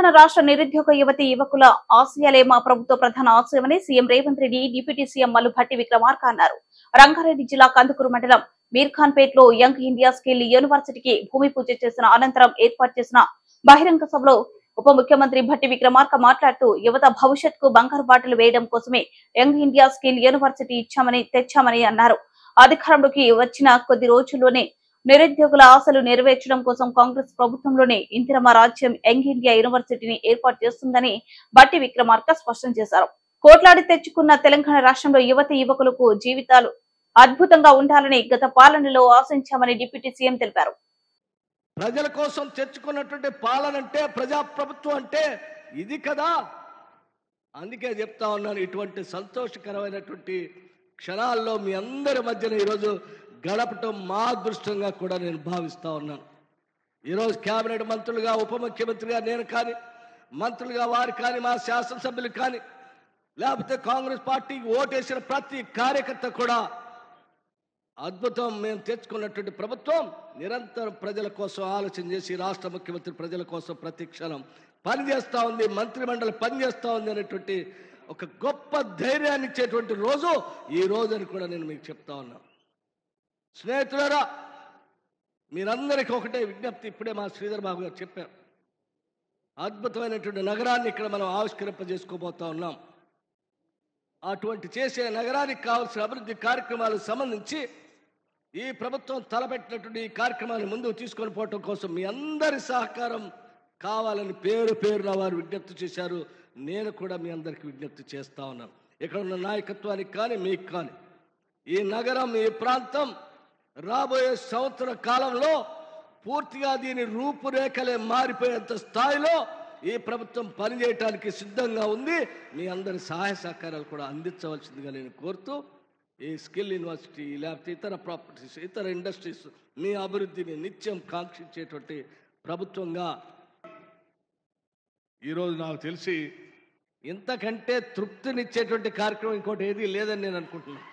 తెలంగాణ రాష్ట్ర నిరుద్యోగ యువతి యువకుల ఆశయాలే మా ప్రభుత్వ ప్రధాన ఆశయమని CM Revanth Reddy deputy CM Mallubhatti Vikramarka అన్నారు. రంగారెడ్డి జిల్లా కందుకూరు మండలం మీర్ఖాన్పేట్ లో యంగ్ ఇండియా స్కిల్ యూనివర్సిటీకి భూమి పూజ చేసిన అనంతరం ఏర్పాటు చేసిన బహిరంగ సభలో ఉప ముఖ్యమంత్రి భట్టి విక్రమార్క మాట్లాడుతూ యువత భవిష్యత్తుకు బంగారు బాటలు వేయడం కోసమే యంగ్ ఇండియా స్కిల్ యూనివర్సిటీ తెచ్చామని అన్నారు. అధికారంలోకి వచ్చిన కొద్ది రోజుల్లోనే నిరుద్యోగుల ఆశలు నెరవేర్చడం కోసం కాంగ్రెస్ ప్రభుత్వంలోనే ఇందిరమ్మ రాజ్యం యంగ్ ఇండియా యూనివర్సిటీని ఏర్పాటు చేస్తుందని భట్టి విక్రమార్క స్పష్టం చేశారు. కోట్లాడి తెచ్చుకున్న తెలంగాణ రాష్ట్రంలో యువతి యువకులకు జీవితాలు అద్భుతంగా ఉండాలని గత పాలనలో ఆశించామని డిప్యూటీ సీఎం తెలిపారు. ప్రజల కోసం తెచ్చుకున్నటువంటి పాలన అంటే ప్రజాప్రభుత్వం అంటే ఇది కదా. అందుకే చెప్తా ఉన్నాను, ఇటువంటి సంతోషకరమైనటువంటి క్షణాల్లో మీ అందరి మధ్యన ఈరోజు గడపటం మా అదృష్టంగా కూడా నేను భావిస్తా ఉన్నాను. ఈరోజు కేబినెట్ మంత్రులుగా ఉప ముఖ్యమంత్రిగా నేను కానీ, మంత్రులుగా వారు కానీ, మా శాసనసభ్యులు కానీ, లేకపోతే కాంగ్రెస్ పార్టీకి ఓటేసిన ప్రతి కార్యకర్త కూడా అద్భుతం. మేము తెచ్చుకున్నటువంటి ప్రభుత్వం నిరంతరం ప్రజల కోసం ఆలోచన చేసి రాష్ట్ర ముఖ్యమంత్రి ప్రజల కోసం ప్రతి క్షణం పనిచేస్తూ ఉంది, మంత్రిమండలి పనిచేస్తూ ఉంది అనేటువంటి ఒక గొప్ప ధైర్యాన్ని ఇచ్చేటువంటి రోజు ఈ రోజు అని కూడా నేను మీకు చెప్తా ఉన్నాను. స్నేహితులారా, మీరందరికీ ఒకటే విజ్ఞప్తి. ఇప్పుడే మా శ్రీధర్ బాబు గారు చెప్పారు, అద్భుతమైనటువంటి నగరాన్ని ఇక్కడ మనం ఆవిష్కరింపజేసుకోబోతా ఉన్నాం. అటువంటి చేసే నగరానికి కావాల్సిన అభివృద్ధి కార్యక్రమాలకు సంబంధించి ఈ ప్రభుత్వం తలపెట్టినటువంటి ఈ కార్యక్రమాన్ని ముందుకు తీసుకొని పోవటం కోసం మీ అందరి సహకారం కావాలని పేరు పేరున వారు విజ్ఞప్తి చేశారు. నేను కూడా మీ అందరికీ విజ్ఞప్తి చేస్తా ఉన్నాను. ఇక్కడ ఉన్న నాయకత్వానికి కానీ మీకు కానీ ఈ నగరం, ఈ ప్రాంతం రాబోయే సంవత్సర కాలంలో పూర్తిగా దీని రూపురేఖలే మారిపోయేంత స్థాయిలో ఈ ప్రభుత్వం పనిచేయటానికి సిద్ధంగా ఉంది. మీ అందరి సహాయ సహకారాలు కూడా అందించవలసిందిగా నేను కోరుతూ, ఈ స్కిల్ యూనివర్సిటీ లేకపోతే ఇతర ప్రాపర్టీస్, ఇతర ఇండస్ట్రీస్ మీ అభివృద్ధిని నిత్యం కాంక్షించేటువంటి ప్రభుత్వంగా ఈరోజు నాకు తెలిసి ఇంతకంటే తృప్తినిచ్చేటువంటి కార్యక్రమం ఇంకోటి ఏది లేదని నేను అనుకుంటున్నాను.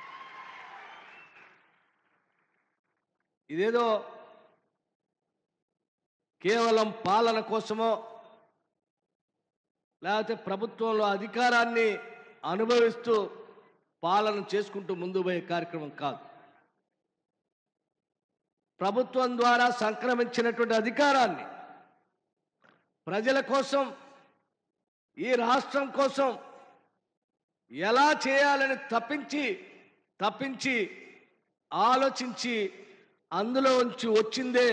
ఇదేదో కేవలం పాలన కోసమో లేకపోతే ప్రభుత్వంలో అధికారాన్ని అనుభవిస్తూ పాలన చేసుకుంటూ ముందు పోయే కార్యక్రమం కాదు. ప్రభుత్వం ద్వారా సంక్రమించినటువంటి అధికారాన్ని ప్రజల కోసం, ఈ రాష్ట్రం కోసం ఎలా చేయాలని తప్పించి ఆలోచించి అందులో ఉంచి వచ్చిందే